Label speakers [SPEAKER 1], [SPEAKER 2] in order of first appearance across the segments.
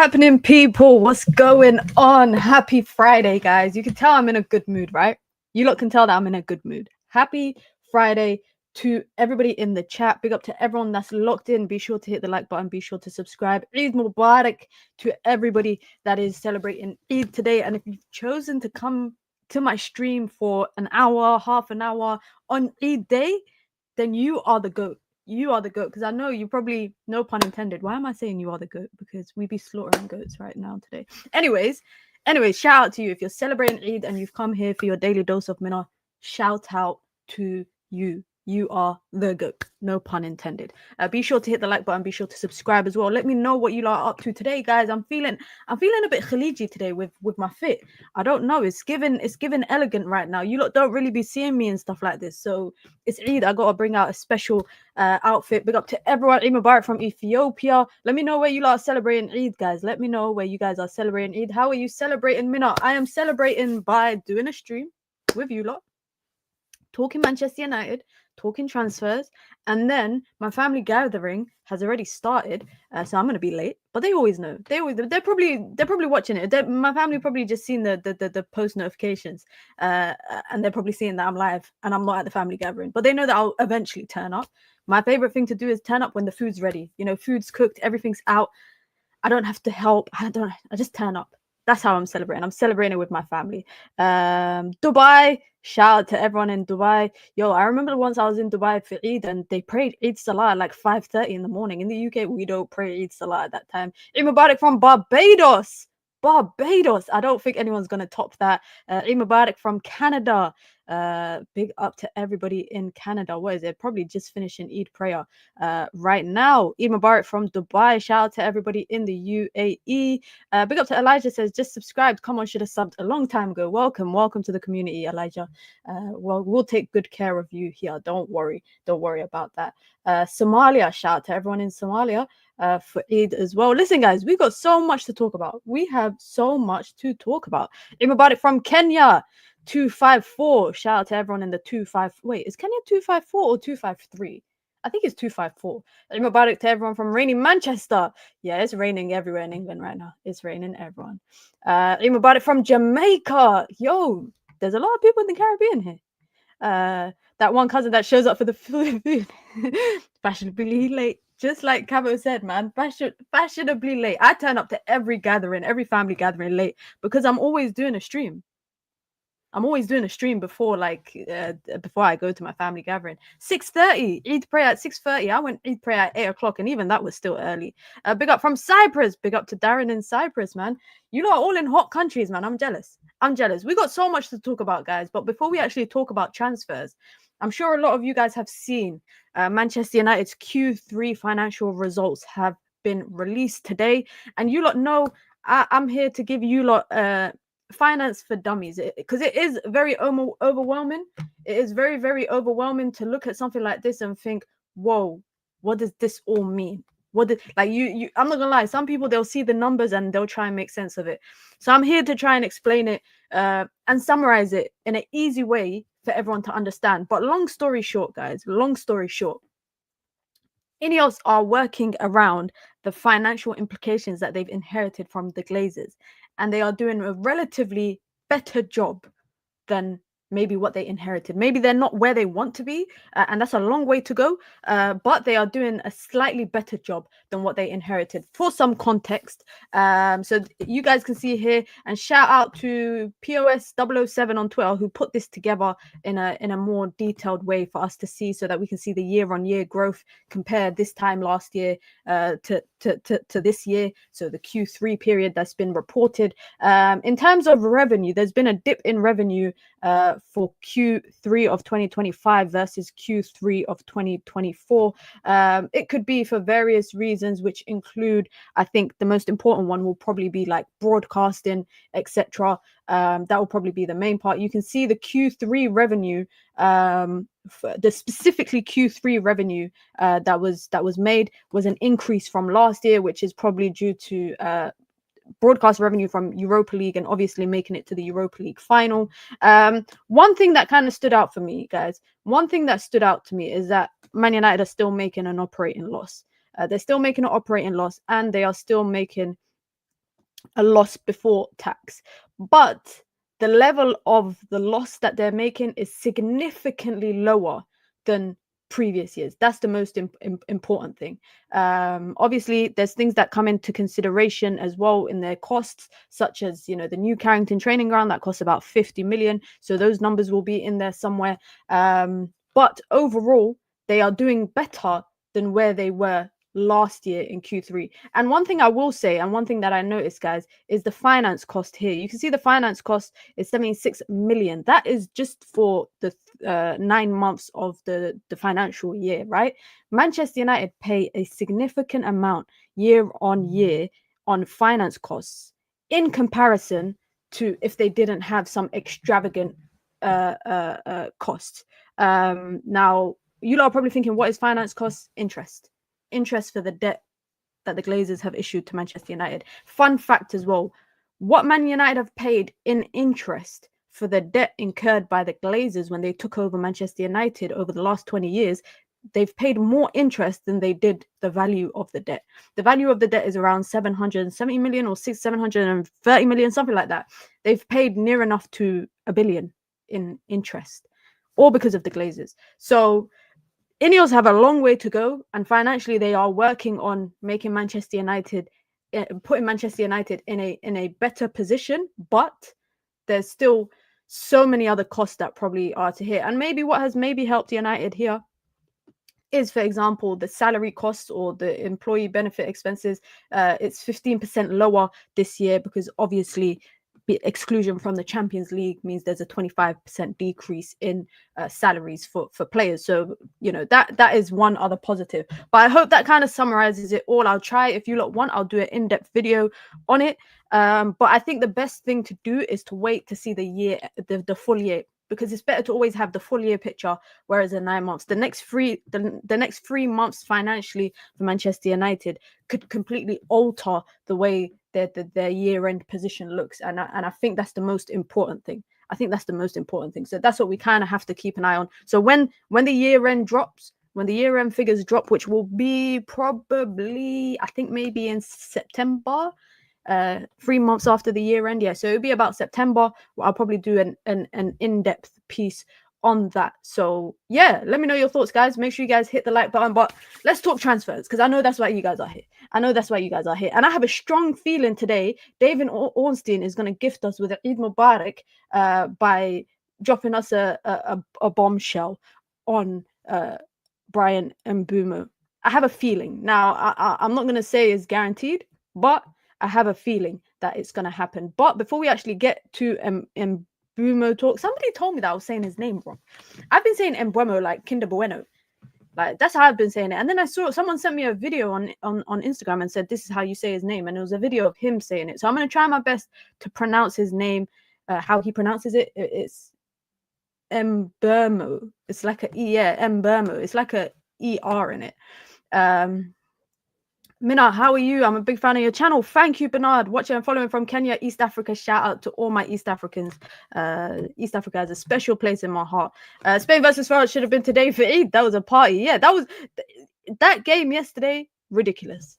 [SPEAKER 1] happening, people? What's going on? Happy Friday, guys. You can tell I'm in a good mood, right? You lot can tell that I'm in a good mood. Happy Friday to everybody in the chat. Big up to everyone that's locked in. Be sure to hit the like button. Be sure to subscribe. Eid Mubarak to everybody that is celebrating Eid today. And if you've chosen to come to my stream for an hour, half an hour on Eid day, then you are the GOAT. You are the GOAT, because I know you probably, no pun intended. Why am I saying you are the GOAT? Because we be slaughtering goats right now today. Anyways, shout out to you. If you're celebrating Eid and you've come here for your daily dose of minna, shout out to you. You are the GOAT. No pun intended. Be sure to hit the like button. Be sure to subscribe as well. Let me know what you lot are up to today, guys. I'm feeling a bit Khaliji today with my fit. I don't know. It's given elegant right now. You lot don't really be seeing me and stuff like this. So it's Eid. I gotta bring out a special outfit. Big up to everyone. Eid Mubarak from Ethiopia. Let me know where you lot are celebrating Eid, guys. Let me know where you guys are celebrating Eid. How are you celebrating Minna? I am celebrating by doing a stream with you lot, talking Manchester United, talking transfers, and then my family gathering has already started, so I'm gonna be late. But they always know. They're probably watching it. My family probably just seen the post notifications, and they're probably seeing that I'm live and I'm not at the family gathering. But they know that I'll eventually turn up. My favorite thing to do is turn up when the food's ready. You know, food's cooked, everything's out. I don't have to help. I just turn up. That's how I'm celebrating. I'm celebrating with my family. Dubai, shout out to everyone in Dubai. Yo, I remember once I was in Dubai for Eid and they prayed Eid Salah at like 5:30 in the morning. In the UK, we don't pray Eid Salah at that time. Eid Mubarak from Barbados. I don't think anyone's going to top that. Eid Mubarak from Canada. Big up to everybody in Canada. What is it? Probably just finishing Eid prayer right now. Eid Mubarak from Dubai. Shout out to everybody in the UAE. Big up to Elijah, says just subscribed. Come on, should have subbed a long time ago. Welcome to the community, Elijah. Well, we'll take good care of you here. Don't worry about that. Somalia, shout out to everyone in Somalia for Eid as well. Listen, guys, we got so much to talk about. We have so much to talk about. Eid Mubarak from Kenya. 254. Shout out to everyone in the 25. Wait, is Kenya 254 or 253? I think it's 254. Eid Mubarak to everyone from rainy Manchester. Yeah, it's raining everywhere in England right now. It's raining everyone. Eid Mubarak from Jamaica. Yo, there's a lot of people in the Caribbean here. That one cousin that shows up for the food. Fashionably late. Just like Cabo said, man, fashionably late. I turn up to every family gathering late because I'm always doing a stream. Before I go to my family gathering. 6:30, Eid prayer at 6:30. I went Eid prayer at 8 o'clock, and even that was still early. Big up from Cyprus. Big up to Darren in Cyprus, man. You lot are all in hot countries, man. I'm jealous. We got so much to talk about, guys. But before we actually talk about transfers, I'm sure a lot of you guys have seen Manchester United's Q3 financial results have been released today, and you lot know I'm here to give you lot finance for dummies, because it is very overwhelming. It is very, very overwhelming to look at something like this and think, whoa, what does this all mean? I'm not gonna lie, some people, they'll see the numbers and they'll try and make sense of it. So I'm here to try and explain it and summarize it in an easy way for everyone to understand. But long story short, guys, Ineos are working around the financial implications that they've inherited from the Glazers, and they are doing a relatively better job than maybe what they inherited. Maybe they're not where they want to be, and that's a long way to go, but they are doing a slightly better job than what they inherited. For some context, so you guys can see here, and shout out to POS 007 on Twitter, who put this together in a more detailed way for us to see, so that we can see the year-on-year growth compared this time last year to this year, so the Q3 period that's been reported. In terms of revenue, there's been a dip in revenue for Q3 of 2025 versus Q3 of 2024. It could be for various reasons, which include, I think the most important one will probably be like broadcasting, etc. That will probably be the main part. You can see the Q3 revenue, the specifically Q3 revenue that was made was an increase from last year, which is probably due to broadcast revenue from Europa League and obviously making it to the Europa League final. One thing that kind of stood out for me, guys, is that Man United are still making an operating loss. They're still making an operating loss, and they are still making a loss before tax, but the level of the loss that they're making is significantly lower than previous years. That's the most important thing. Obviously, there's things that come into consideration as well in their costs, such as, you know, the new Carrington training ground that costs about 50 million. So those numbers will be in there somewhere. But overall, they are doing better than where they were last year in Q3. And one thing I will say, and one thing that I noticed, guys, is the finance cost here. You can see the finance cost is 76 million. That is just for the 9 months of the financial year, right? Manchester United pay a significant amount year on year on finance costs in comparison to if they didn't have some extravagant costs. Now, you lot are probably thinking, what is finance costs? Interest for the debt that the Glazers have issued to Manchester United. Fun fact as well, what Man United have paid in interest for the debt incurred by the Glazers when they took over Manchester United over the last 20 years, they've paid more interest than they did the value of the debt. The value of the debt is around 770 million or 730 million, something like that. They've paid near enough to $1 billion in interest, all because of the Glazers. So Ineos have a long way to go, and financially they are working on making Manchester United, putting Manchester United in a better position, but there's still so many other costs that probably are to hit. And maybe what has helped United here is, for example, the salary costs or the employee benefit expenses. It's 15% lower this year because obviously exclusion from the Champions League means there's a 25% decrease in salaries for players. So, you know, that is one other positive. But I hope that kind of summarizes it all. I'll try, if you lot want, I'll do an in-depth video on it. But I think the best thing to do is to wait to see the full year, because it's better to always have the full year picture, whereas in 9 months, the next 3 months financially for Manchester United could completely alter the way their year-end position looks, and I think that's the most important thing. So that's what we kind of have to keep an eye on. So when the year-end drops, when the year-end figures drop, which will be probably, I think, maybe in September, 3 months after the year end. Yeah, so it'll be about September. I'll probably do an in-depth piece on that. So yeah, let me know your thoughts, guys. Make sure you guys hit the like button, but let's talk transfers, because I know that's why you guys are here. And I have a strong feeling today David Ornstein is going to gift us with an Eid Mubarak by dropping us a bombshell on Brian Mbeumo. I have a feeling. Now, I'm not going to say it's guaranteed, but I have a feeling that it's going to happen. But before we actually get to Mbeumo talk, somebody told me that I was saying his name wrong. I've been saying Mbeumo like Kinder Bueno. Like, that's how I've been saying it. And then I saw someone sent me a video on Instagram and said, this is how you say his name. And it was a video of him saying it. So I'm going to try my best to pronounce his name, how he pronounces it. It's Mbeumo. It's like a E, yeah, Mbeumo. It's like a ER in it. Mina, how are you? I'm a big fan of your channel. Thank you, Bernard. Watching and following from Kenya, East Africa. Shout out to all my East Africans. East Africa has a special place in my heart. Spain versus France should have been today for Eid. That was a party. Yeah, that game yesterday. Ridiculous.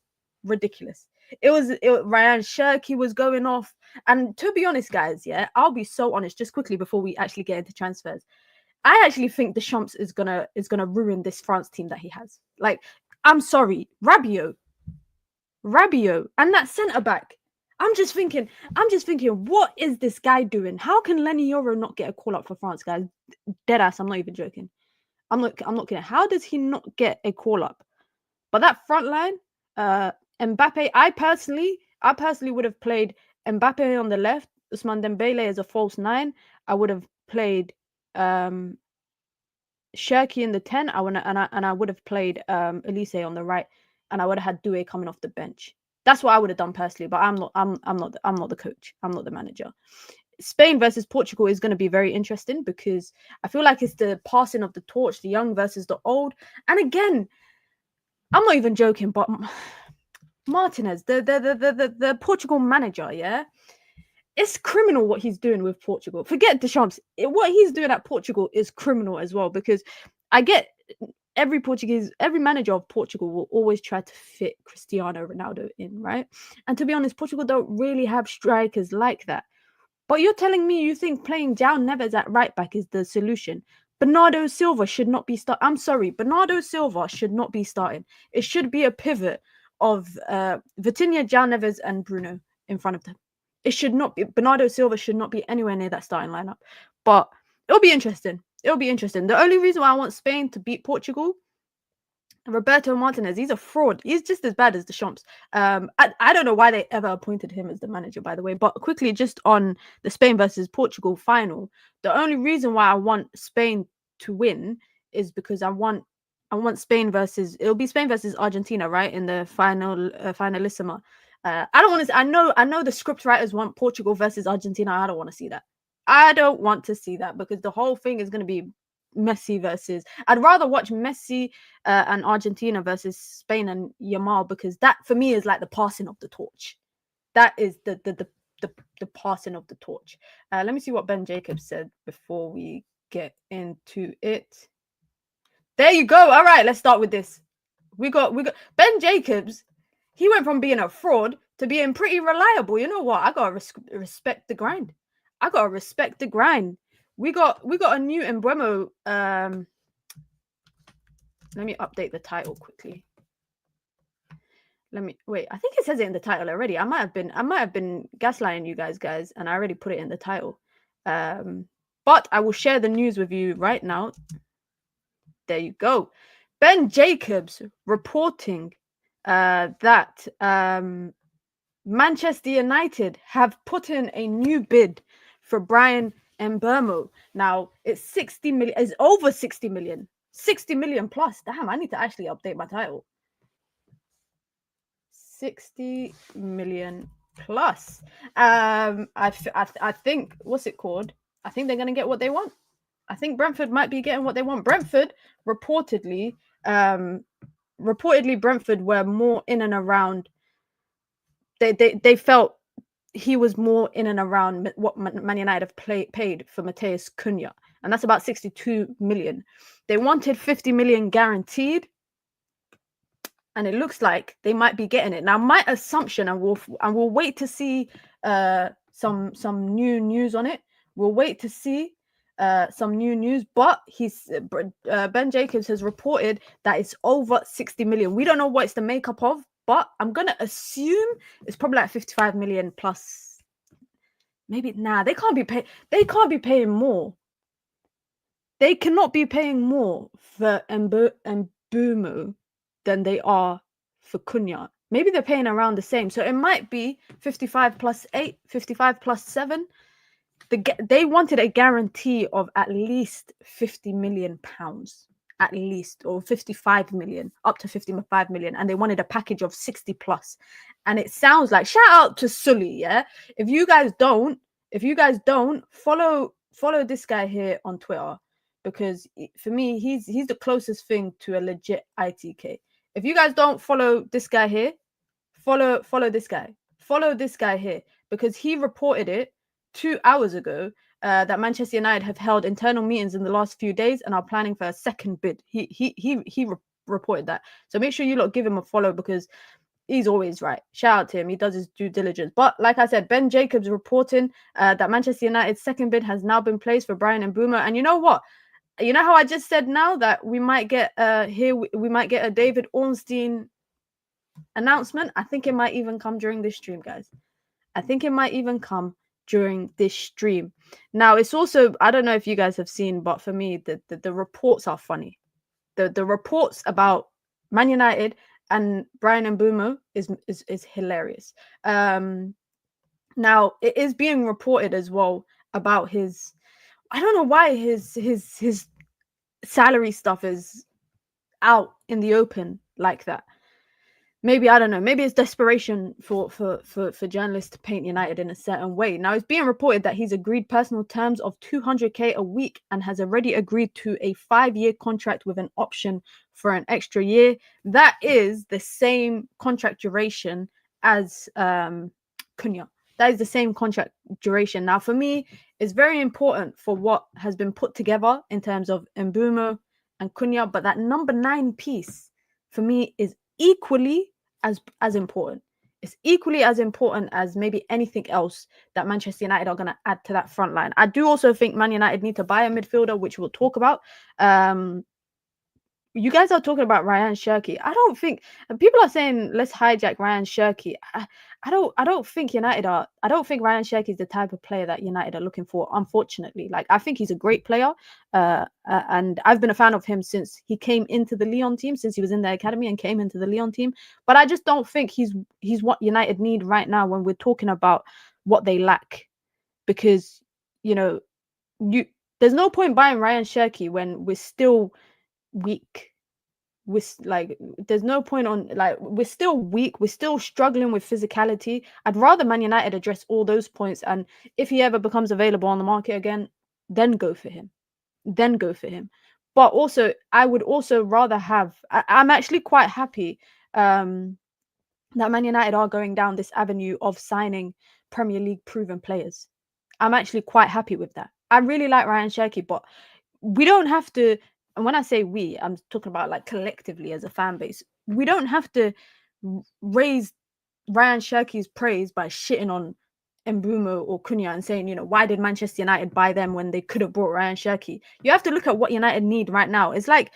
[SPEAKER 1] It was Ryan Cherki was going off. And to be honest, guys, yeah, I'll be so honest, just quickly before we actually get into transfers. I actually think Deschamps is gonna ruin this France team that he has. Like, I'm sorry, Rabiot, and that centre back. I'm just thinking, what is this guy doing? How can Lenny Yoro not get a call up for France, guys? Deadass, I'm not even joking. I'm not kidding. How does he not get a call up? But that front line, Mbappe, I personally would have played Mbappe on the left, Ousmane Dembele as a false 9. I would have played Cherki in the 10. I would have played Elise on the right, and I would have had Doué coming off the bench. That's what I would have done personally, but I'm not the coach. I'm not the manager. Spain versus Portugal is going to be very interesting because I feel like it's the passing of the torch, the young versus the old. And again, I'm not even joking, but Martinez, the Portugal manager, yeah, it's criminal what he's doing with Portugal. Forget Deschamps. What he's doing at Portugal is criminal as well, because I get every manager of Portugal will always try to fit Cristiano Ronaldo in, right? And to be honest, Portugal don't really have strikers like that. But you're telling me you think playing João Neves at right back is the solution? Bernardo Silva should not be starting. I'm sorry, Bernardo Silva should not be starting. It should be a pivot of Vitinha, João Neves, and Bruno in front of them. It should not be. Bernardo Silva should not be anywhere near that starting lineup. But it'll be interesting. It'll be interesting. The only reason why I want Spain to beat Portugal, Roberto Martinez, he's a fraud. He's just as bad as Deschamps. I don't know why they ever appointed him as the manager, by the way. But quickly, just on the Spain versus Portugal final, the only reason why I want Spain to win is because I want Spain versus, it'll be Spain versus Argentina, right, in the finalissima. I don't want to. I know the script writers want Portugal versus Argentina. I don't want to see that. I don't want to see that because the whole thing is going to be Messi versus. I'd rather watch Messi and Argentina versus Spain and Yamal, because that for me is like the passing of the torch. That is the passing of the torch. Let me see what Ben Jacobs said before we get into it. There you go. All right, let's start with this. We got Ben Jacobs. He went from being a fraud to being pretty reliable. You know what? I gotta respect the grind. I gotta respect the grind. We got a new Mbeumo. Let me update the title quickly. Let me wait. I think it says it in the title already. I might have been gaslighting you guys, and I already put it in the title. But I will share the news with you right now. There you go. Ben Jacobs reporting that Manchester United have put in a new bid for Bryan Mbeumo. Now it's 60 million. It's over 60 million. 60 million plus. Damn, I need to actually update my title. 60 million plus. I think, what's it called? I think they're gonna get what they want. I think Brentford might be getting what they want. Brentford reportedly Brentford were more in and around. They felt he was more in and around what Man United have paid for Matheus Cunha, and that's about 62 million. They wanted 50 million guaranteed, and it looks like they might be getting it. Now, my assumption, and we'll wait to see some new news on it. We'll wait to see some new news, but Ben Jacobs has reported that it's over 60 million. We don't know what it's the makeup of, but I'm gonna assume it's probably like 55 million plus. Maybe they can't be paying more. They cannot be paying more for Mbeumo than they are for Cunha. Maybe they're paying around the same. So it might be 55 plus 8, 55 plus 7. They wanted a guarantee of at least 50 million pounds, at least, or 55 million, up to 55 million, and they wanted a package of 60 plus. And it sounds like, shout out to Sully, yeah. If you guys don't follow this guy here on Twitter, because for me he's the closest thing to a legit ITK. If you guys don't follow this guy here, follow this guy. Follow this guy here, because he reported it 2 hours ago that Manchester United have held internal meetings in the last few days and are planning for a second bid. He reported that. So make sure you lot give him a follow, because he's always right. Shout out to him. He does his due diligence. But like I said, Ben Jacobs reporting that Manchester United's second bid has now been placed for Bryan Mbeumo. And you know what? You know how I just said now that we might get we might get a David Ornstein announcement? I think it might even come during this stream, guys. I think it might even come during this stream. Now, it's also, I don't know if you guys have seen, but for me, the reports are funny. The reports about Man United and Bryan Mbeumo is hilarious. Now, it is being reported as well about his, I don't know why his salary stuff is out in the open like that. Maybe, I don't know, maybe it's desperation for journalists to paint United in a certain way. Now, it's being reported that he's agreed personal terms of 200k a week and has already agreed to a 5-year contract with an option for an extra year. That is the same contract duration as Cunha. That is the same contract duration. Now, for me, it's very important for what has been put together in terms of Mbeumo and Cunha, but that number 9 piece for me is equally as important. It's equally as important as maybe anything else that Manchester United are going to add to that front line. I do also think Man United need to buy a midfielder, which we'll talk about. You guys are talking about Ryan Cherki. I don't think people are saying let's hijack Ryan Cherki. I don't think I don't think Ryan Cherki is the type of player that United are looking for, unfortunately. Like, I think he's a great player. And I've been a fan of him since he came into the Lyon team, since he was in the academy and came into the Lyon team. But I just don't think he's what United need right now when we're talking about what they lack. Because, there's no point buying Ryan Cherki when we're still weak. There's no point on, we're still weak, we're still struggling with physicality. I'd rather Man United address all those points, and if he ever becomes available on the market again, then go for him. But also, I would also rather have I'm actually quite happy that Man United are going down this avenue of signing Premier League proven players. I'm actually quite happy with that. I really like Ryan Cherki, but we don't have to, and when I say we, I'm talking about like collectively as a fan base. We don't have to raise Ryan Cherki's praise by shitting on Mbeumo or Cunha and saying, why did Manchester United buy them when they could have bought Ryan Cherki? You have to look at what United need right now. It's like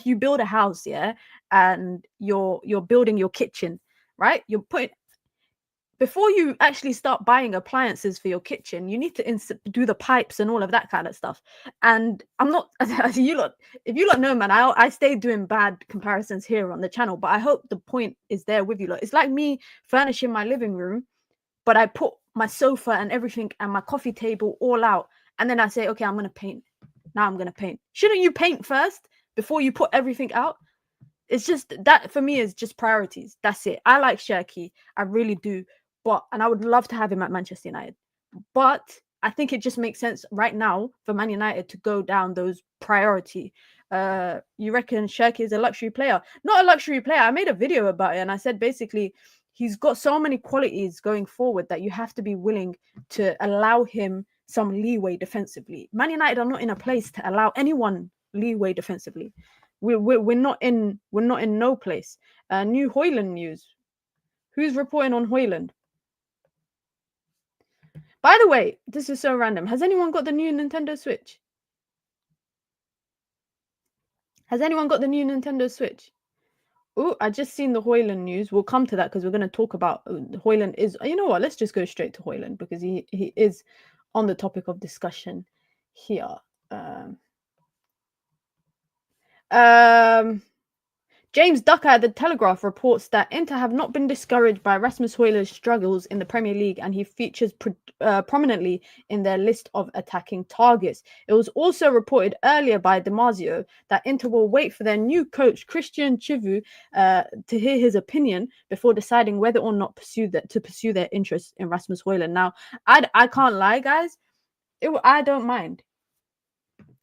[SPEAKER 1] you build a house, yeah, and you're building your kitchen, right? You're putting, before you actually start buying appliances for your kitchen, you need to do the pipes and all of that kind of stuff. And I'm not, if you lot know, man, I stay doing bad comparisons here on the channel, but I hope the point is there with you lot. It's like me furnishing my living room, but I put my sofa and everything and my coffee table all out. And then I say, okay, I'm going to paint. Now I'm going to paint. Shouldn't you paint first before you put everything out? It's just that for me is just priorities. That's it. I like Cherki. I really do. And I would love to have him at Manchester United. But I think it just makes sense right now for Man United to go down those priority. You reckon Cherki is a luxury player? Not a luxury player. I made a video about it and I said basically he's got so many qualities going forward that you have to be willing to allow him some leeway defensively. Man United are not in a place to allow anyone leeway defensively. We're not in no place. New Hojlund news. Who's reporting on Hojlund? By the way, this is so random. Has anyone got the new Nintendo Switch? Has anyone got the new Nintendo Switch? Oh, I just seen the Hojlund news. We'll come to that because we're going to talk about Hojlund is. You know what? Let's just go straight to Hojlund because he is on the topic of discussion here. James Ducker at The Telegraph reports that Inter have not been discouraged by Rasmus Hojlund's struggles in the Premier League, and he features prominently in their list of attacking targets. It was also reported earlier by Damasio that Inter will wait for their new coach, Christian Chivu, to hear his opinion before deciding whether or not to pursue their interest in Rasmus Hojlund. Now, I can't lie, guys. I don't mind.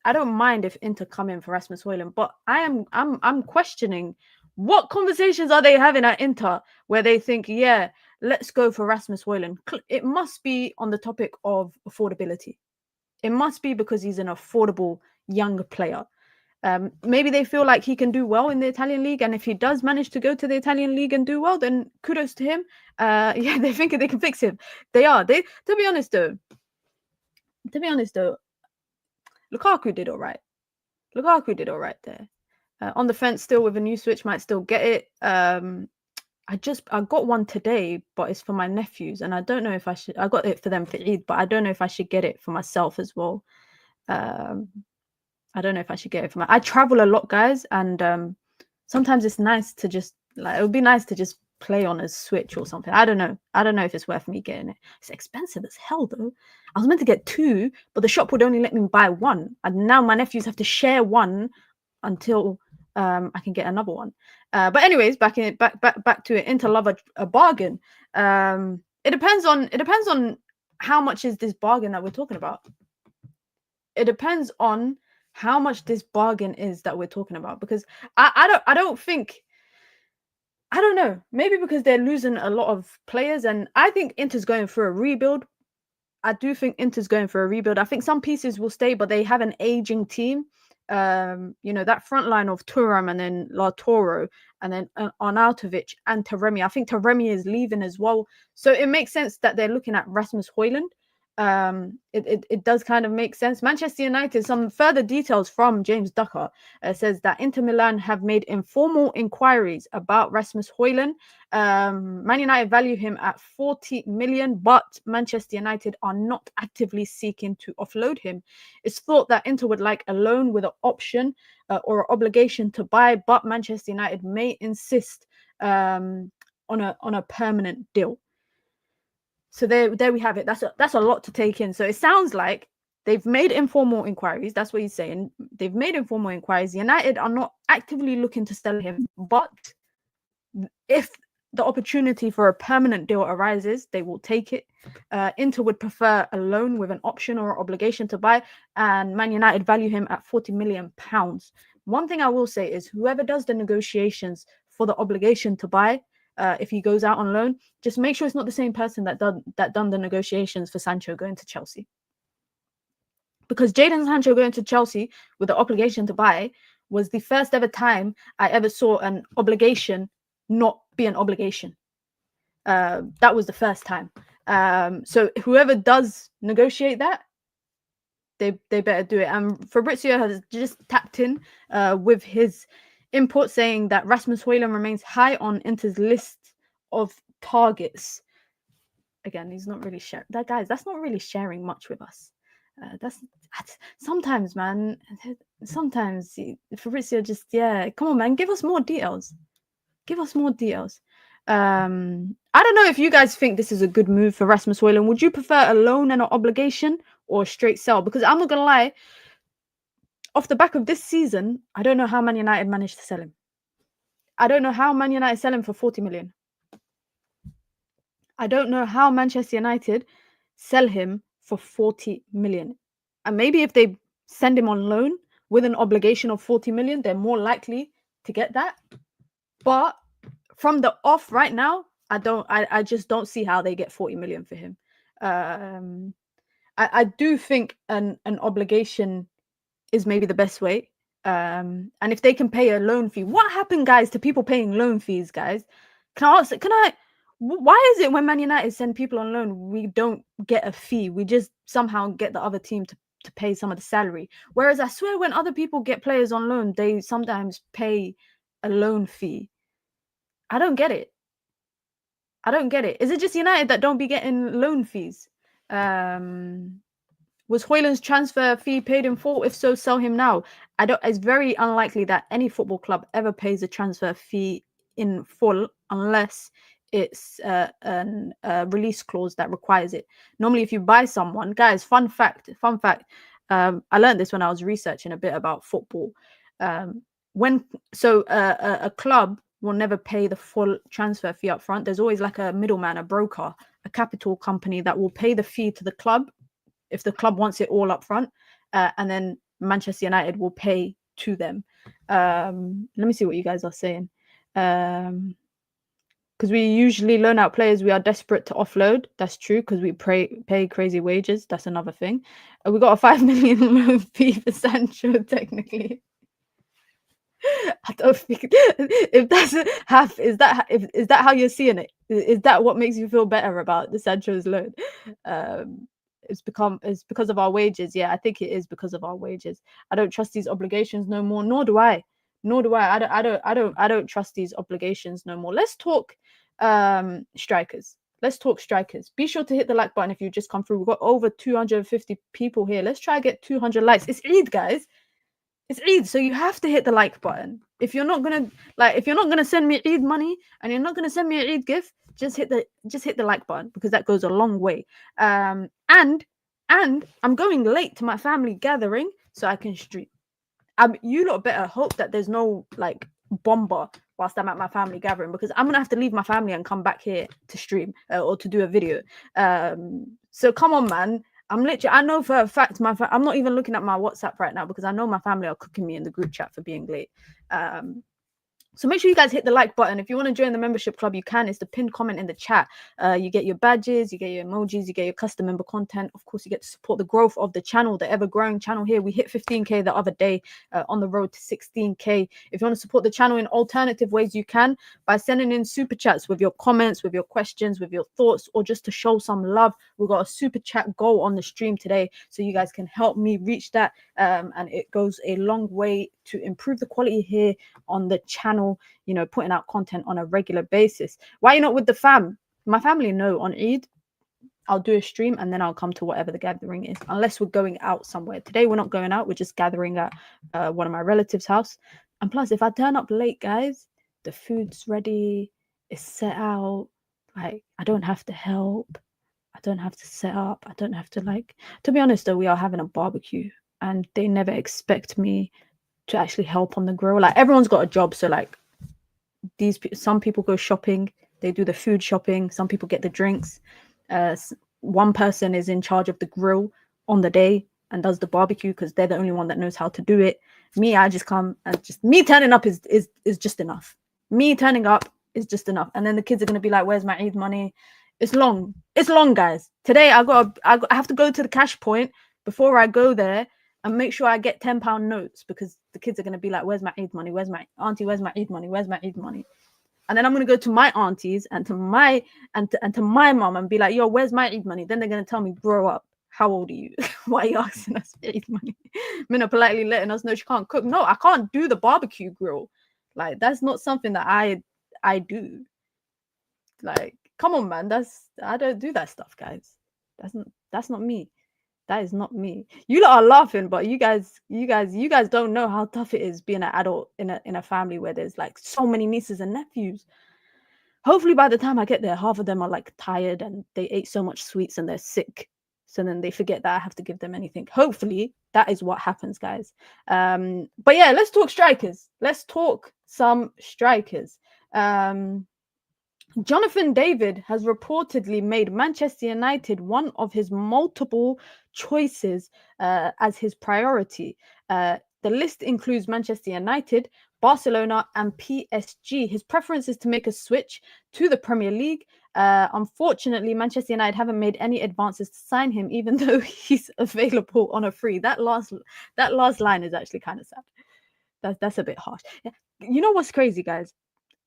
[SPEAKER 1] I don't mind if Inter come in for Rasmus Hojlund, but I'm questioning what conversations are they having at Inter where they think, yeah, let's go for Rasmus Hojlund. It must be on the topic of affordability. It must be because he's an affordable young player. Maybe they feel like he can do well in the Italian league, and if he does manage to go to the Italian league and do well, then kudos to him. Yeah, they think they can fix him. They are. To be honest though, Lukaku did all right. There. On the fence still with a new Switch, might still get it. I got one today, but it's for my nephews, and I don't know if I should. I got it for them for Eid, but I don't know if I should get it for myself as well. I don't know if I should get it for I travel a lot, guys, and sometimes it's nice to just it would be nice to just play on a Switch or something. I don't know if it's worth me getting it. It's expensive as hell though. I was meant to get 2, but the shop would only let me buy 1, and now my nephews have to share 1 until I can get another one. But anyways, back to it. Inter love a bargain. It depends on how much is this bargain that we're talking about. It depends on how much this bargain is that we're talking about, because I don't know. Maybe because they're losing a lot of players, and I think Inter's going for a rebuild. I do think Inter's going for a rebuild. I think some pieces will stay, but they have an aging team. You know, that front line of Thuram and then Lautaro and then Arnautovic and Taremi. I think Taremi is leaving as well. So it makes sense that they're looking at Rasmus Hojlund. It does kind of make sense. Manchester United, some further details from James Ducker says that Inter Milan have made informal inquiries about Rasmus Hojlund. Man United value him at 40 million, but Manchester United are not actively seeking to offload him. It's thought that Inter would like a loan with an option or an obligation to buy, but Manchester United may insist on a permanent deal. So there we have it. That's a lot to take in. So it sounds like they've made informal inquiries. That's what he's saying. They've made informal inquiries. United are not actively looking to sell him, but if the opportunity for a permanent deal arises, they will take it. Inter would prefer a loan with an option or obligation to buy, and Man United value him at £40 million. One thing I will say is whoever does the negotiations for the obligation to buy, if he goes out on loan, just make sure it's not the same person that done the negotiations for Sancho going to Chelsea. Because Jadon Sancho going to Chelsea with the obligation to buy was the first ever time I ever saw an obligation not be an obligation. That was the first time. So whoever does negotiate that, they better do it. And Fabrizio has just tapped in with his input saying that Rasmus Hojlund remains high on Inter's list of targets. Again, he's not really sharing that, guys. That's not really sharing much with us. That's sometimes, man. Sometimes Fabrizio just come on, man. Give us more details. Give us more details. I don't know if you guys think this is a good move for Rasmus Hojlund. Would you prefer a loan and an obligation or a straight sell? Because I'm not gonna lie, off the back of this season, I don't know how Man United managed to sell him. I don't know how Man United sell him for 40 million. I don't know how Manchester United sell him for 40 million. And maybe if they send him on loan with an obligation of 40 million, they're more likely to get that. But from the off right now, I just don't see how they get 40 million for him. I do think an obligation is maybe the best way. And if they can pay a loan fee, what happened, guys, to people paying loan fees, guys? Why is it when Man United send people on loan, we don't get a fee? We just somehow get the other team to pay some of the salary. Whereas I swear when other people get players on loan, they sometimes pay a loan fee. I don't get it. I don't get it. Is it just United that don't be getting loan fees? Was Hojlund's transfer fee paid in full? If so, sell him now. It's very unlikely that any football club ever pays a transfer fee in full unless it's a release clause that requires it. Normally, if you buy someone, guys, fun fact. I learned this when I was researching a bit about football. A club will never pay the full transfer fee up front. There's always like a middleman, a broker, a capital company that will pay the fee to the club if the club wants it all up front, and then Manchester United will pay to them. Let me see what you guys are saying. Because we usually loan out players we are desperate to offload. That's true, because we pay crazy wages. That's another thing. We got a 5 million loan fee for Sancho, technically. I don't think if that's half, is that how you're seeing it? Is that what makes you feel better about the Sancho's loan? It's because of our wages. Yeah, I think it is because of our wages. I don't trust these obligations no more. Nor do I. I don't trust these obligations no more. Let's talk strikers. Let's talk strikers. Be sure to hit the like button if you just come through. We've got over 250 people here. Let's try to get 200 likes. It's Eid, guys. It's Eid, so you have to hit the like button. If you're not gonna send me Eid money and you're not gonna send me an Eid gift, just hit the like button, because that goes a long way. And I'm going late to my family gathering so I can stream. You lot better hope that there's no like bomber whilst I'm at my family gathering, because I'm gonna have to leave my family and come back here to stream or to do a video. So come on, man. I know for a fact I'm not even looking at my WhatsApp right now because I know my family are cooking me in the group chat for being late. So make sure you guys hit the like button. If you want to join the membership club, you can. It's the pinned comment in the chat. You get your badges, you get your emojis, you get your custom member content. Of course, you get to support the growth of the channel, the ever-growing channel here. We hit 15K the other day, on the road to 16K. If you want to support the channel in alternative ways, you can by sending in super chats with your comments, with your questions, with your thoughts, or just to show some love. We've got a super chat goal on the stream today, so you guys can help me reach that. And it goes a long way to improve the quality here on the channel, you know, putting out content on a regular basis. Why are you not with the fam? My family know on Eid I'll do a stream and then I'll come to whatever the gathering is, unless we're going out somewhere. Today we're not going out, we're just gathering at one of my relatives' house. And plus, if I turn up late, guys, the food's ready, it's set out, like I don't have to help, I don't have to set up, I don't have to, like, to be honest though, we are having a barbecue and they never expect me to actually help on the grill. Like, everyone's got a job, so like some people go shopping, they do the food shopping, some people get the drinks, one person is in charge of the grill on the day and does the barbecue because they're the only one that knows how to do it. Me, I just come, and just me turning up is just enough. Me turning up is just enough. And then the kids are going to be like, where's my Eid money? It's long, guys. Today I have to go to the cash point before I go there and make sure I get £10 notes, because the kids are going to be like, where's my Eid money? Where's my auntie? Where's my Eid money? Where's my Eid money? And then I'm going to go to my aunties and to my mom and be like, yo, where's my Eid money? Then they're going to tell me, grow up. How old are you? Why are you asking us for Eid money? Minna politely letting us know she can't cook. No, I can't do the barbecue grill. Like, that's not something that I do. Like, come on, man. I don't do that stuff, guys. That's not me. That is not me. You lot are laughing, but you guys don't know how tough it is being an adult in a family where there's like so many nieces and nephews. Hopefully by the time I get there, half of them are like tired and they ate so much sweets and they're sick. So then they forget that I have to give them anything. Hopefully that is what happens, guys. But yeah, let's talk strikers. Let's talk some strikers. Jonathan David has reportedly made Manchester United one of his multiple choices as his priority. The list includes Manchester United, Barcelona, and PSG. His preference is to make a switch to the Premier League. Unfortunately, Manchester United haven't made any advances to sign him, even though he's available on a free. That last line is actually kind of sad. That's a bit harsh. You know what's crazy, guys?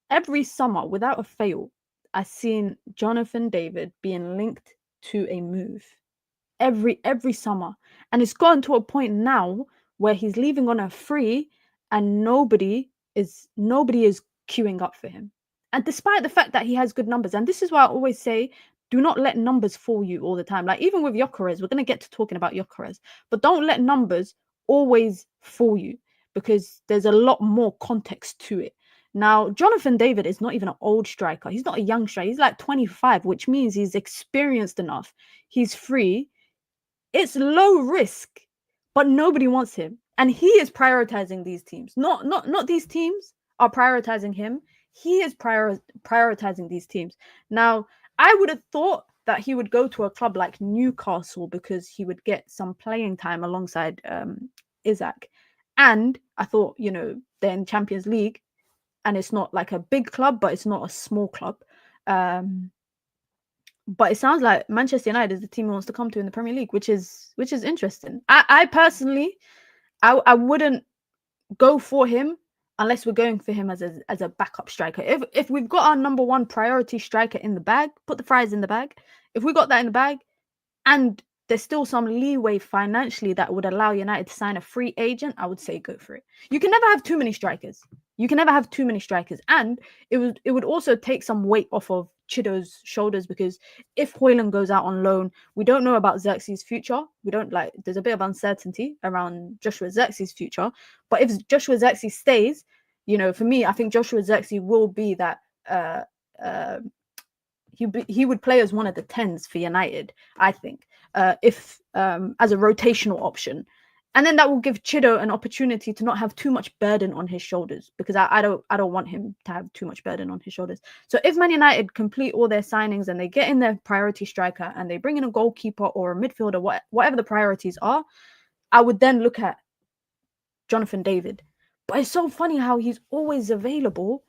[SPEAKER 1] Every summer, without a fail, I've seen Jonathan David being linked to a move. Every summer. And it's gotten to a point now where he's leaving on a free and nobody is queuing up for him. And despite the fact that he has good numbers, and this is why I always say, do not let numbers fool you all the time. Like, even with Gyokeres, we're going to get to talking about Gyokeres, but don't let numbers always fool you, because there's a lot more context to it. Now, Jonathan David is not even an old striker. He's not a young striker. He's like 25, which means he's experienced enough. He's free. It's low risk, but nobody wants him. And he is prioritizing these teams. Not these teams are prioritizing him. He is prioritizing these teams. Now, I would have thought that he would go to a club like Newcastle because he would get some playing time alongside Isaac. And I thought, you know, they're in Champions League, and it's not like a big club, but it's not a small club. But it sounds like Manchester United is the team he wants to come to in the Premier League, which is interesting. I personally, I wouldn't go for him unless we're going for him as a backup striker. If we've got our number one priority striker in the bag, put the fries in the bag. If we got that in the bag, and there's still some leeway financially that would allow United to sign a free agent, I would say go for it. You can never have too many strikers. And it would also take some weight off of Chido's shoulders, because if Hojlund goes out on loan, we don't know about Xerxes' future. There's a bit of uncertainty around Joshua Xerxes' future. But if Joshua Xerxes stays, you know, for me, I think Joshua Xerxes will be that he would play as one of the 10s for United, I think, if as a rotational option. And then that will give Chido an opportunity to not have too much burden on his shoulders, because I don't want him to have too much burden on his shoulders. So if Man United complete all their signings and they get in their priority striker and they bring in a goalkeeper or a midfielder, whatever the priorities are, I would then look at Jonathan David. But it's so funny how he's always available.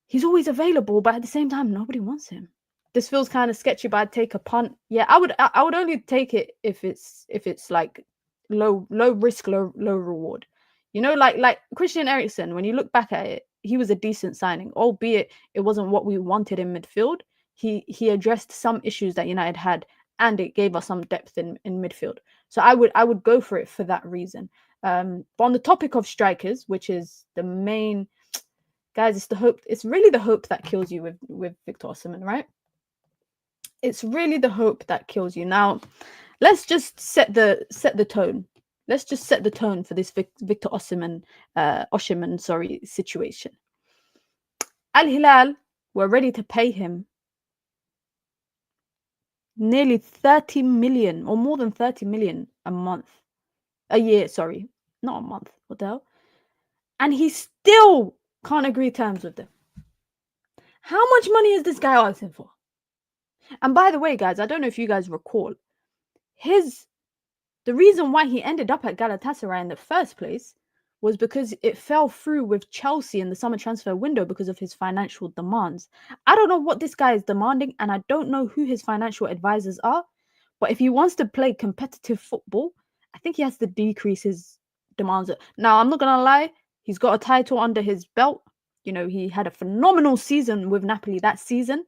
[SPEAKER 1] He's always available, but at the same time, nobody wants him. This feels kind of sketchy, but I'd take a punt. Yeah, I would only take it if it's like low risk, low reward. You know, like Christian Eriksen, when you look back at it, he was a decent signing, albeit it wasn't what we wanted in midfield. He addressed some issues that United had, and it gave us some depth in midfield. So I would go for it for that reason. But on the topic of strikers, which is the main, guys, it's the hope. It's really the hope that kills you with Viktor Osimhen, right? It's really the hope that kills you. Now, let's just set the tone. Let's just set the tone for this Viktor Osimhen, situation. Al Hilal were ready to pay him nearly 30 million, or more than 30 million a year. Sorry, not a month. What the hell? And he still can't agree terms with them. How much money is this guy asking for? And by the way, guys, I don't know if you guys recall, the reason why he ended up at Galatasaray in the first place was because it fell through with Chelsea in the summer transfer window because of his financial demands. I don't know what this guy is demanding, and I don't know who his financial advisors are, but if he wants to play competitive football, I think he has to decrease his demands. Now, I'm not going to lie, he's got a title under his belt. You know, he had a phenomenal season with Napoli that season,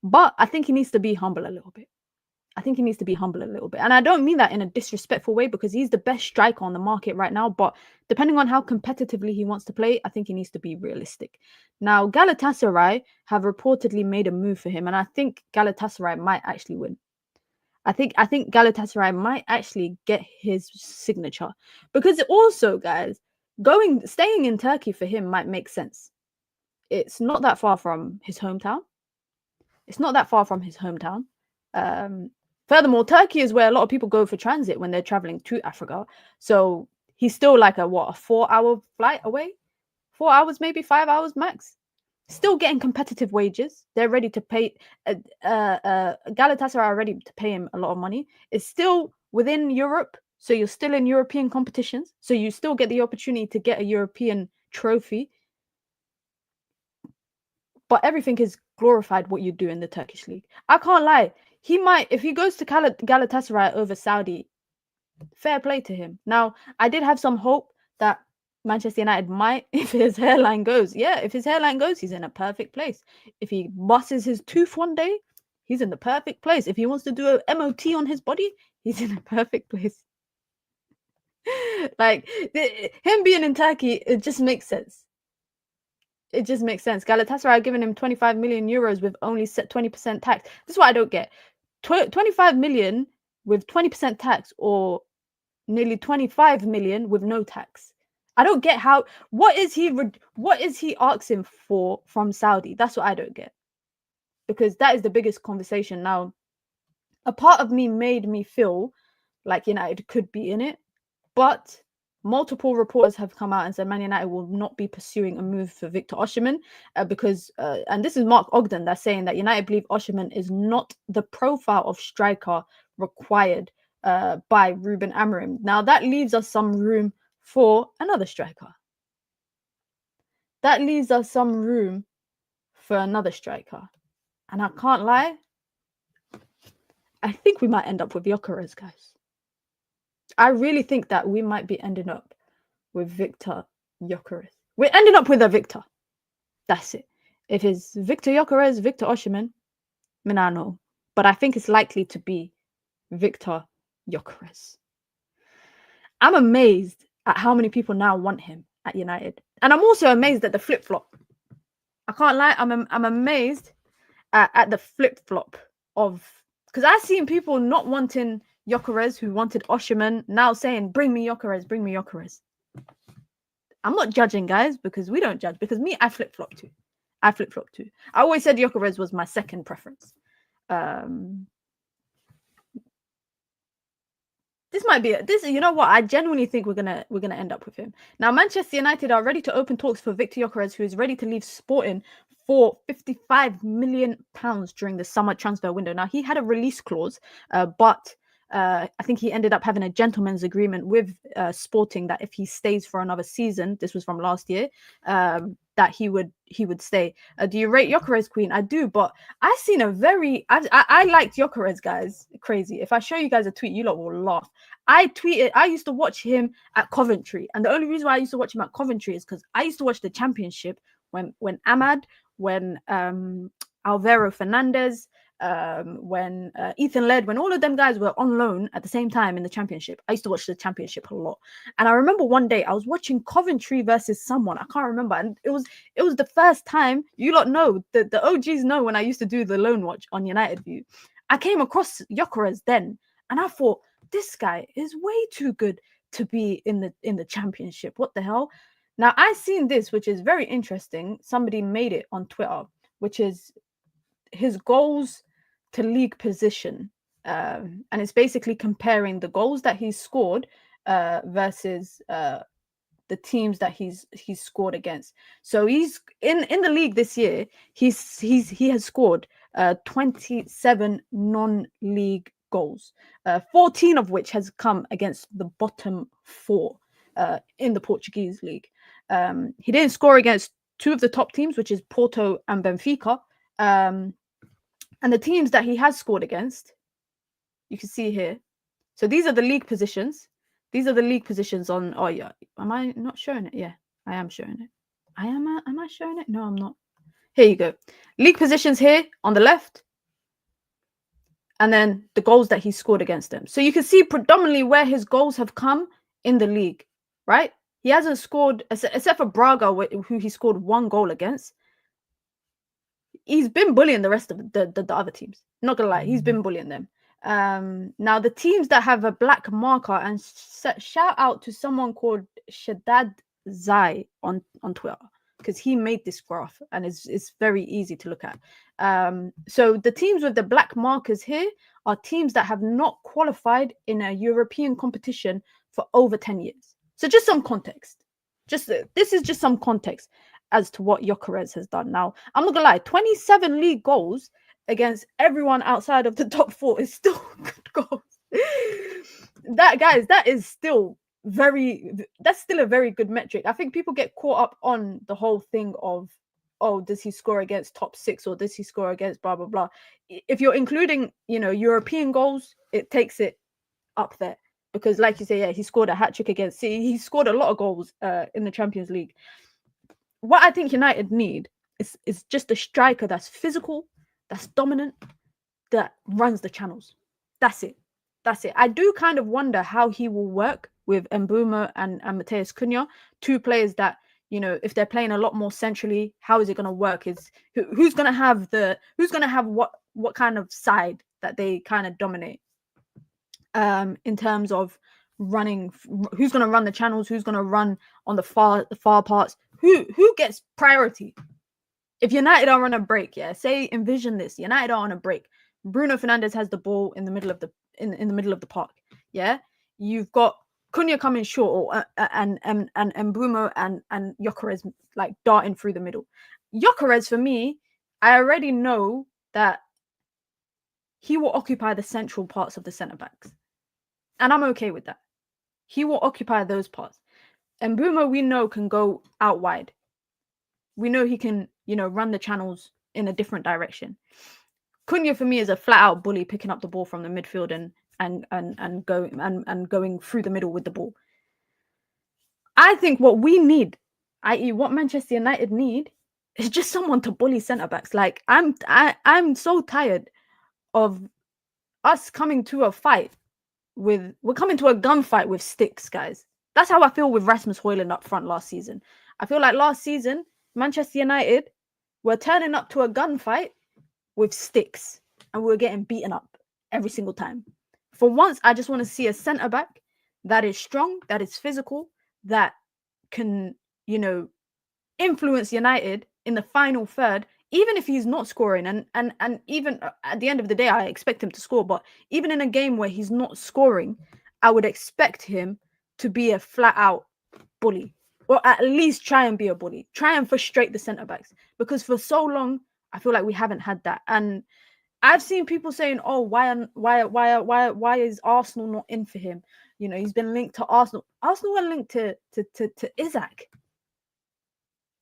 [SPEAKER 1] but I think he needs to be humble a little bit. And I don't mean that in a disrespectful way, because he's the best striker on the market right now. But depending on how competitively he wants to play, I think he needs to be realistic. Now, Galatasaray have reportedly made a move for him, and I think Galatasaray might actually win. I think Galatasaray might actually get his signature, because also, guys, staying in Turkey for him might make sense. It's not that far from his hometown. Furthermore, Turkey is where a lot of people go for transit when they're traveling to Africa. So he's still like a 4-hour flight away? 4 hours, maybe 5 hours max. Still getting competitive wages. They're ready to pay. Galatasaray are ready to pay him a lot of money. It's still within Europe, so you're still in European competitions. So you still get the opportunity to get a European trophy. But everything is glorified what you do in the Turkish league. I can't lie. He might, if he goes to Galatasaray over Saudi, fair play to him. Now, I did have some hope that Manchester United might, if his hairline goes. Yeah, if his hairline goes, he's in a perfect place. If he busses his tooth one day, he's in the perfect place. If he wants to do a MOT on his body, he's in a perfect place. Like, him being in Turkey, it just makes sense. Galatasaray are giving him 25 million euros with only set 20% tax. This is what I don't get. 25 million with 20% tax, or nearly 25 million with no tax. I don't get how. What is he asking for from Saudi? That's what I don't get, because that is the biggest conversation now. A part of me made me feel like United could be in it, but multiple reporters have come out and said Man United will not be pursuing a move for Viktor Osimhen because, and this is Mark Ogden that's saying that United believe Osimhen is not the profile of striker required by Ruben Amorim. Now, that leaves us some room for another striker. And I can't lie, I think we might end up with Gyokeres, guys. I really think that we might be ending up with Viktor Gyokeres. We're ending up with a Viktor. That's it. If it's Viktor Gyokeres, Viktor Osimhen, I know. But I think it's likely to be Viktor Gyokeres. I'm amazed at how many people now want him at United. And I'm also amazed at the flip-flop. I can't lie, I'm amazed at the flip-flop of... Because I've seen people not wanting Gyokeres who wanted Osimhen now saying, bring me Gyokeres. I'm not judging, guys, because we don't judge. Because me, I flip-flop too. I always said Gyokeres was my second preference. This might be you know what? I genuinely think we're gonna end up with him. Now, Manchester United are ready to open talks for Viktor Gyokeres, who is ready to leave Sporting for £55 million during the summer transfer window. Now, he had a release clause, but I think he ended up having a gentleman's agreement with Sporting that if he stays for another season, this was from last year, that he would stay. Do you rate Gyokeres, Queen? I do, but I seen a very I liked Gyokeres, guys. Crazy. If I show you guys a tweet, you lot will laugh. I used to watch him at Coventry, and the only reason why I used to watch him at Coventry is because I used to watch the Championship when Ahmad, when Alvaro Fernandez, when Ethan Led, when all of them guys were on loan at the same time in the Championship. I used to watch the Championship a lot, and I remember one day I was watching Coventry versus someone, I can't remember, and it was the first time, you lot know, the OGs know, when I used to do the loan watch on United View, I came across Gyokeres then, and I thought, this guy is way too good to be in the Championship. What the hell? Now I seen this, which is very interesting. Somebody made it on Twitter, which is his goals to league position, and it's basically comparing the goals that he's scored versus the teams that he's scored against. So he's in the league this year. He has scored 27 non-league goals, 14 of which has come against the bottom four in the Portuguese league. He didn't score against two of the top teams, which is Porto and Benfica. And the teams that he has scored against, you can see here. So these are the league positions. These are the league positions on. Oh yeah, am I not showing it? Yeah, I am showing it. Am I showing it? No, I'm not. Here you go. League positions here on the left, and then the goals that he scored against them. So you can see predominantly where his goals have come in the league, right? He hasn't scored, except for Braga, who he scored one goal against. He's been bullying the rest of the other teams. Not gonna lie, he's been bullying them. Now the teams that have a black marker, and shout out to someone called Shaddad Zai on Twitter, because he made this graph and it's very easy to look at. So the teams with the black markers here are teams that have not qualified in a European competition for over 10 years. So just some context. This is just some context as to what Gyokeres has done. Now, I'm not gonna lie, 27 league goals against everyone outside of the top four is still good goals. That is still that's still a very good metric. I think people get caught up on the whole thing of, oh, does he score against top six or does he score against blah blah blah. If you're including, European goals, it takes it up there, because like you say, yeah, he scored a hat-trick against City. He scored a lot of goals in the Champions League. What I think United need is just a striker that's physical, that's dominant, that runs the channels. That's it. I do kind of wonder how he will work with Mbeumo and Matheus Cunha, two players that, if they're playing a lot more centrally, how is it going to work? Who's going to have what kind of side that they kind of dominate in terms of running, who's going to run the channels, who's going to run on the far parts, who gets priority. If United are on a break, say envision this, United are on a break, Bruno Fernandes has the ball in the middle of the in the middle of the park, you've got Cunha coming short, and Mbeumo and Gyokeres like darting through the middle. Gyokeres, for me, I already know that he will occupy the central parts of the centre backs, and I'm okay with that. He will occupy those parts. And Mbeumo, we know, can go out wide. We know he can, run the channels in a different direction. Cunha, for me, is a flat-out bully, picking up the ball from the midfield and going through the middle with the ball. I think what we need, i.e., what Manchester United need, is just someone to bully centre backs. Like I'm so tired of us coming to a fight we're coming to a gunfight with sticks, guys. That's how I feel with Rasmus Hojlund up front last season. I feel like last season, Manchester United were turning up to a gunfight with sticks, and we were getting beaten up every single time. For once, I just want to see a centre-back that is strong, that is physical, that can, influence United in the final third, even if he's not scoring. And even at the end of the day, I expect him to score. But even in a game where he's not scoring, I would expect him to be a flat-out bully, or at least try and be a bully, try and frustrate the centre-backs, because for so long, I feel like we haven't had that. And I've seen people saying, "Oh, why is Arsenal not in for him?" You know, he's been linked to Arsenal. Arsenal were linked to Isaac.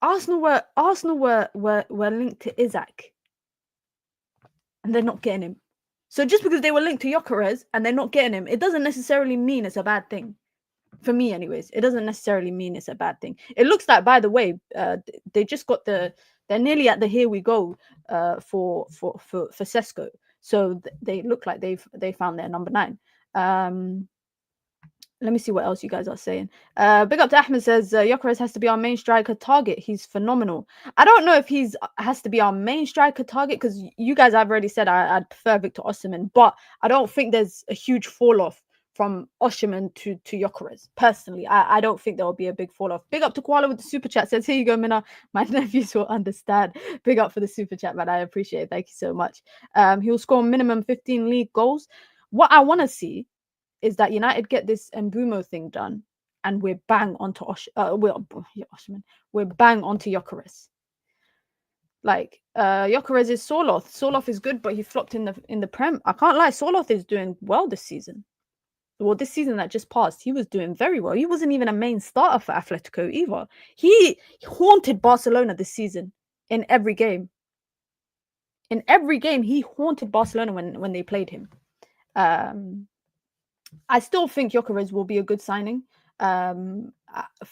[SPEAKER 1] Arsenal were linked to Isaac, and they're not getting him. So just because they were linked to Gyokeres and they're not getting him, it doesn't necessarily mean it's a bad thing. For me, anyways, it doesn't necessarily mean it's a bad thing. It looks like, by the way, they just got they're nearly at the here we go for Sesko. So they look like they found their number 9. Let me see what else you guys are saying. Big up to Ahmed says Gyokeres has to be our main striker target. He's phenomenal. I don't know if he's has to be our main striker target, because you guys have already said I'd prefer Viktor Osimhen, but I don't think there's a huge fall off from Osimhen to Gyokeres. Personally, I don't think there will be a big fall off. Big up to Koala with the super chat. Says, here you go, Mina. My nephews will understand. Big up for the super chat, man. I appreciate it. Thank you so much. He'll score minimum 15 league goals. What I want to see is that United get this Mbeumo thing done, and we're bang onto Osimhen. We're bang onto Gyokeres. Like Gyokeres is Soloth. Soloth is good, but he flopped in the Prem. I can't lie, Soloth is doing well this season. Well, this season that just passed, he was doing very well. He wasn't even a main starter for Atletico either. He haunted Barcelona this season in every game. In every game, he haunted Barcelona when they played him. I still think Gyokeres will be a good signing. For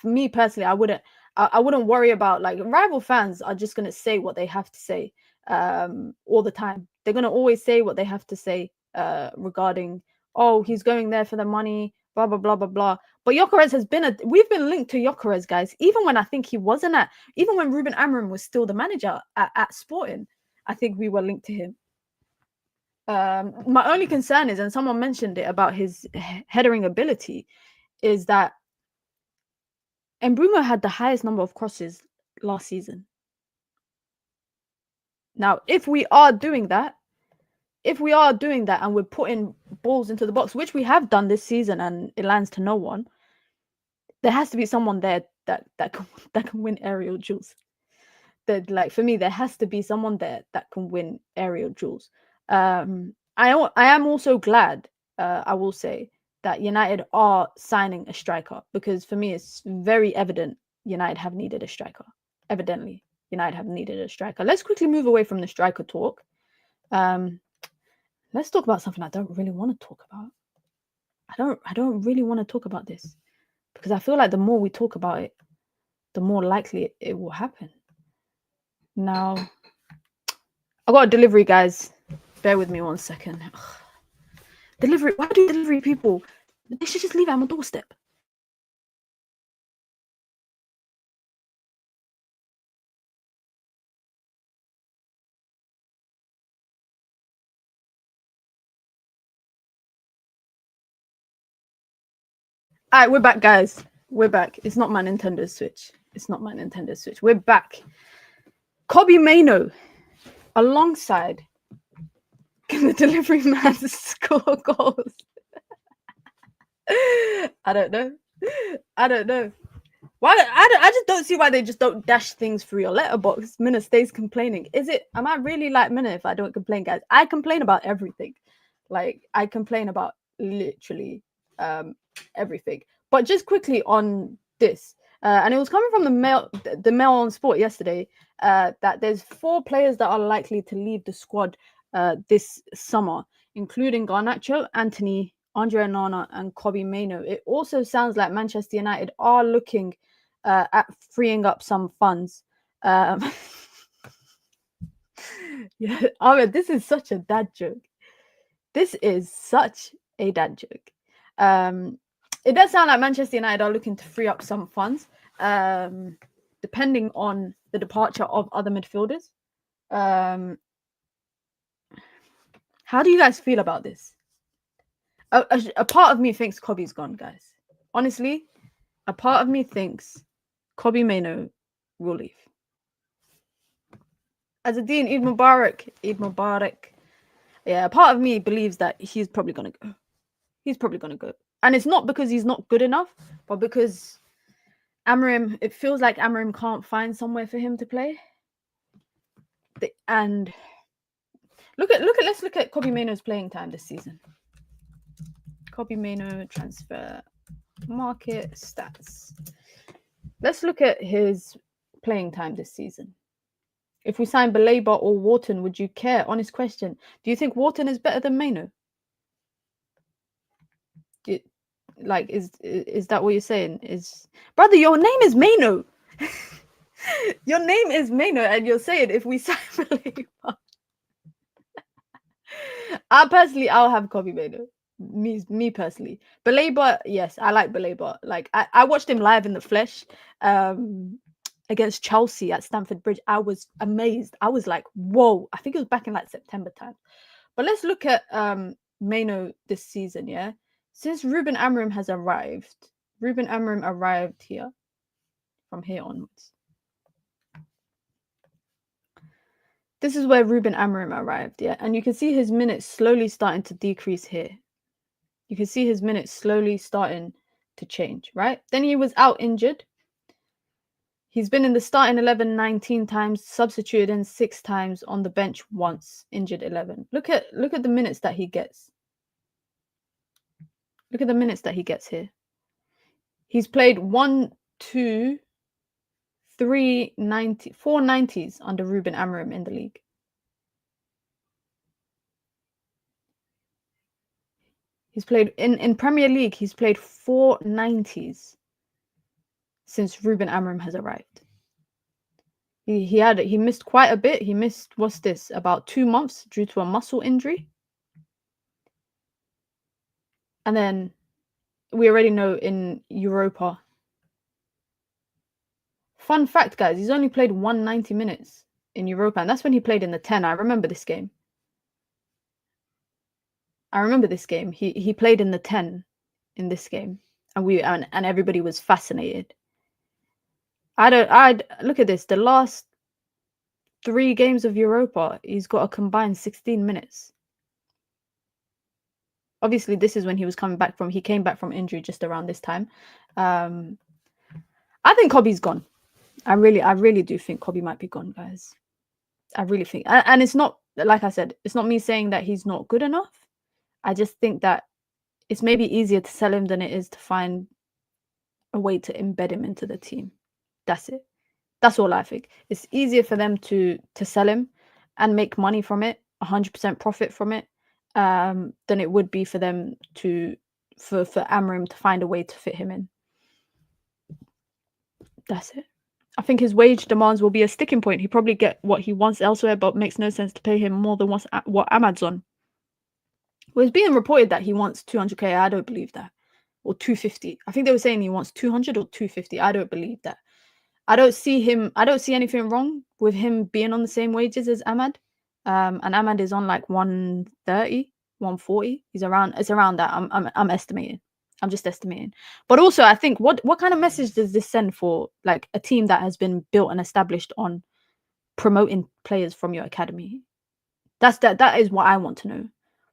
[SPEAKER 1] me personally, I wouldn't worry about, like, rival fans are just gonna say what they have to say all the time. They're gonna always say what they have to say regarding, oh, he's going there for the money, blah blah blah blah blah. But Gyokeres has been we've been linked to Gyokeres, guys. Even when I think he wasn't even when Ruben Amorim was still the manager at Sporting, I think we were linked to him. My only concern is, and someone mentioned it about his headering ability, is that Mbeumo had the highest number of crosses last season. Now, if we are doing that, and we're putting balls into the box, which we have done this season, and it lands to no one, there has to be someone there that can win aerial duels. That, like, for me, there has to be someone there that can win aerial duels. I am also glad, I will say, that United are signing a striker, because for me it's very evident United have needed a striker. Evidently, United have needed a striker. Let's quickly move away from the striker talk. Let's talk about something I don't really want to talk about. I don't really want to talk about this, because I feel like the more we talk about it, the more likely it will happen. Now, I got a delivery, guys. Bear with me 1 second. Ugh. Delivery. Why do delivery people? They should just leave it on my doorstep. All right, we're back, guys. We're back. It's not my Nintendo Switch. We're back. Kobbie Mainoo, alongside, can the delivery man score goals? I don't know. Why? I just don't see why they just don't dash things through your letterbox. Minna stays complaining. Am I really like Minna if I don't complain, guys? I complain about everything. Like, I complain about literally everything. But just quickly on this, and it was coming from the Mail on Sport yesterday, that there's 4 players that are likely to leave the squad this summer, including Garnacho, Anthony, Andre Onana, and Kobbie Mainoo. It also sounds like Manchester United are looking at freeing up some funds. Yeah, Ahmed, this is such a dad joke. It does sound like Manchester United are looking to free up some funds, depending on the departure of other midfielders. How do you guys feel about this? A part of me thinks Kobbie's gone, guys. Honestly, a part of me thinks Kobbie Mainoo will leave. As a Dean, Eid Mubarak. Yeah, a part of me believes that he's probably gonna go. And it's not because he's not good enough, but because it feels like Amorim can't find somewhere for him to play. And Let's look at Kobbie Mainoo's playing time this season. Kobbie Mainoo transfer market stats. Let's look at his playing time this season. If we sign Baleba or Wharton, would you care? Honest question. Do you think Wharton is better than Mainoo? Is that what you're saying? Brother, your name is Mainoo. Your name is Mainoo, and you're saying if we sign Baleba. I'll have Kobbie Mainoo. Me personally. Baleba, yes, I like Baleba. Like I watched him live in the flesh. Against Chelsea at Stamford Bridge. I was amazed. I was like, whoa. I think it was back in like September time. But let's look at Mainoo this season, yeah? Since Ruben Amorim has arrived, Ruben Amorim arrived here, from here onwards. This is where Ruben Amorim arrived, yeah? And you can see his minutes slowly starting to decrease here. You can see his minutes slowly starting to change, right? Then he was out injured. He's been in the starting 11 19 times, substituted in 6 times, on the bench once, injured 11. Look at the minutes that he gets. Look at the minutes that he gets here. He's played 1, 2, 3, 90, 4 90s under Ruben Amorim in the league. He's played in Premier League, he's played 4 90s since Ruben Amorim has arrived. He missed quite a bit. He missed, what's this, about 2 months due to a muscle injury. And then we already know in Europa. Fun fact, guys, he's only played 190 minutes in Europa, and that's when he played in the 10. I remember this game. He played in the 10 in this game, and everybody was fascinated. I'd look at this. The last 3 games of Europa, he's got a combined 16 minutes. Obviously, this is when he was coming back from. He came back from injury just around this time. I think Kobbie's gone. I really do think Kobbie might be gone, guys. I really think, and it's not, like I said, it's not me saying that he's not good enough. I just think that it's maybe easier to sell him than it is to find a way to embed him into the team. That's it. That's all I think. It's easier for them to sell him and make money from it, 100% profit from it, than it would be for them for Amorim to find a way to fit him in. That's it. I think his wage demands will be a sticking point. He probably get what he wants elsewhere, but makes no sense to pay him more than what Ahmad's on. Well, it's being reported that he wants 200k. I don't believe that. Or 250. I think they were saying he wants 200 or 250. I don't believe that. I don't see anything wrong with him being on the same wages as Ahmad. And Ahmad is on like 130, 140. It's around that. I'm estimating. I'm just estimating. But also, I think what kind of message does this send for like a team that has been built and established on promoting players from your academy? That is what I want to know.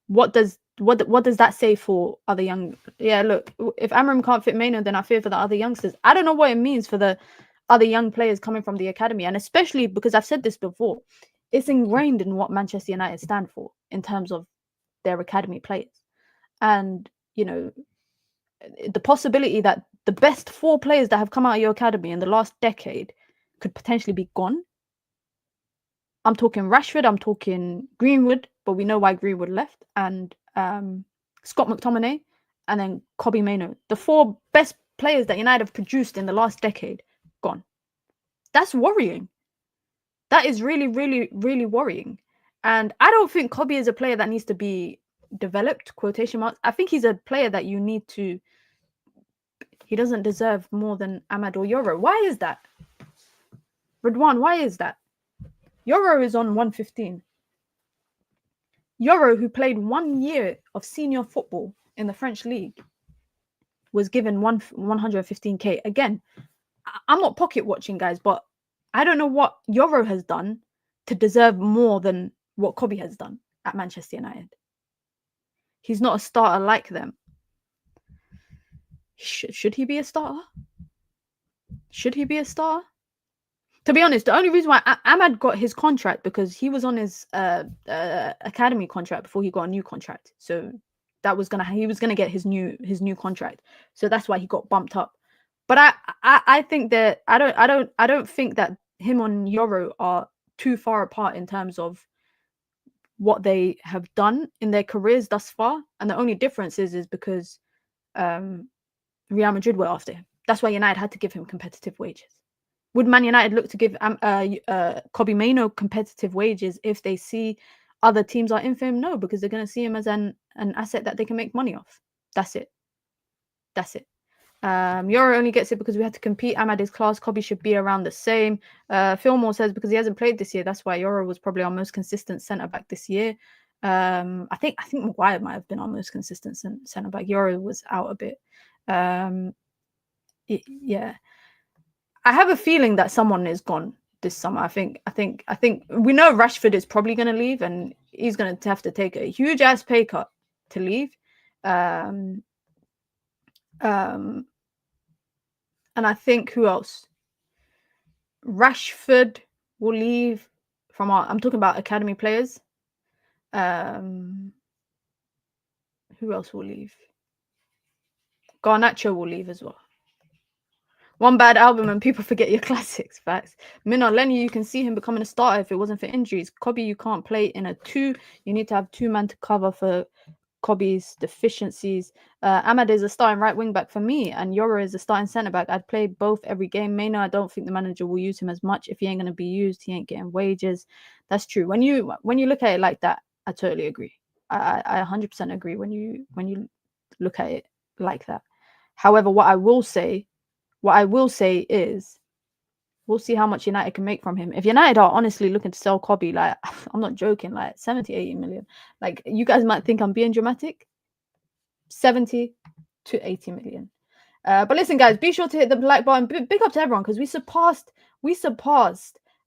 [SPEAKER 1] What does that say for other young? Yeah, look, if Amorim can't fit Mainoo, then I fear for the other youngsters. I don't know what it means for the other young players coming from the academy, and especially because I've said this before, it's ingrained in what Manchester United stand for in terms of their academy players. And you know, the possibility that the best 4 players that have come out of your academy in the last decade could potentially be gone. I'm talking Rashford, I'm talking Greenwood, but we know why Greenwood left, and Scott McTominay, and then Kobbie Mainoo. The 4 best players that United have produced in the last decade, gone. That's worrying. That is really, really, really worrying. And I don't think Kobbie is a player that needs to be developed, quotation marks. I think he's a player that you need to... He doesn't deserve more than Ahmad or Yoro. Why is that? Ridwan, why is that? Yoro is on 115. Yoro, who played 1 year of senior football in the French league, was given 115k. Again, I'm not pocket watching, guys, but I don't know what Yoro has done to deserve more than what Kobbie has done at Manchester United. He's not a starter like them. Should he be a starter? Should he be a starter? To be honest, the only reason why Ahmad got his contract because he was on his academy contract before he got a new contract. So that was he was gonna get his new contract. So that's why he got bumped up. But I think that I don't think that him and Yoro are too far apart in terms of what they have done in their careers thus far. And the only difference is because Real Madrid were after him. That's why United had to give him competitive wages. Would Man United look to give Kobbie Mainoo competitive wages if they see other teams are in for him? No, because they're going to see him as an asset that they can make money off. That's it. That's it. Yoro only gets it because we had to compete. Ahmad is class. Kobbie should be around the same. Fillmore says because he hasn't played this year. That's why Yoro was probably our most consistent centre back this year. I think Maguire might have been our most consistent centre back. Yoro was out a bit. Yeah. I have a feeling that someone is gone this summer. I think we know Rashford is probably going to leave, and he's going to have to take a huge ass pay cut to leave. And I think who else? Rashford will leave from I'm talking about academy players. Who else will leave? Garnacho will leave as well. One bad album and people forget your classics. Facts. Minna, Lenny, you can see him becoming a starter if it wasn't for injuries. Kobbie, you can't play in a 2. You need to have 2 men to cover for Kobbie's deficiencies. Ahmad is a starting right wing back for me, and Yoro is a starting centre back. I'd play both every game. Mainoo, I don't think the manager will use him as much. If he ain't going to be used, he ain't getting wages. That's true. When you look at it like that, I totally agree. I 100% agree when you look at it like that. However, what I will say is we'll see how much United can make from him. If United are honestly looking to sell Kobbie, like, I'm not joking, like 70, 80 million. Like, you guys might think I'm being dramatic. 70 to 80 million. But listen, guys, be sure to hit the like button. Big up to everyone because we surpassed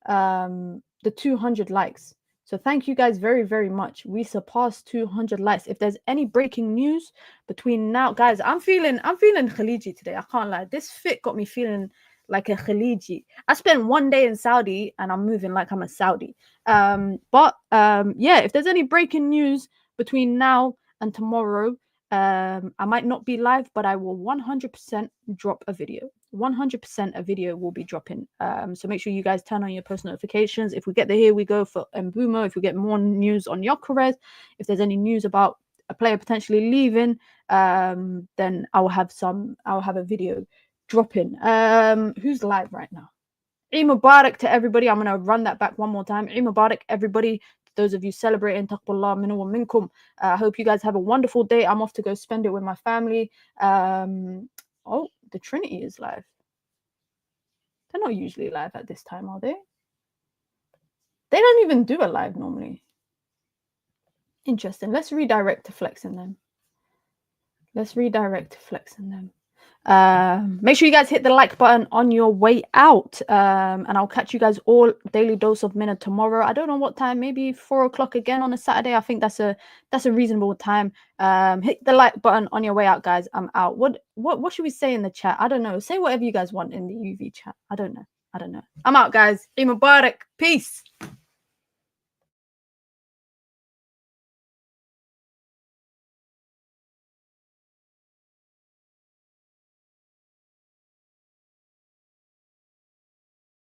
[SPEAKER 1] the 200 likes. So thank you guys very, very much. We surpassed 200 likes. If there's any breaking news between now, guys, I'm feeling Khaliji today. I can't lie. This fit got me feeling like a Khaliji. I spent 1 day in Saudi and I'm moving like I'm a Saudi. But if there's any breaking news between now and tomorrow, I might not be live, but I will 100% drop a video. 100% a video will be dropping. So make sure you guys turn on your post notifications. If we get the here we go for Mbeumo, if we get more news on Gyokeres, if there's any news about a player potentially leaving, then I'll have a video dropping. Who's live right now? Eid Mubarak to everybody. I'm gonna run that back one more time. Eid Mubarak, everybody. Those of you celebrating, taqballah minna wa minkum. I hope you guys have a wonderful day. I'm off to go spend it with my family. Oh, the Trinity is live. They're not usually live at this time, are they? They don't even do a live normally. Interesting. Let's redirect to flexing them. Make sure you guys hit the like button on your way out, and I'll catch you guys all daily dose of minute tomorrow. I don't know what time, maybe 4 o'clock again on a Saturday. I think that's a reasonable time. Hit the like button on your way out, guys. I'm out. What should we say in the chat? I don't know. Say whatever you guys want in the UV chat. I don't know. I'm out, guys. Eid Mubarak. Peace.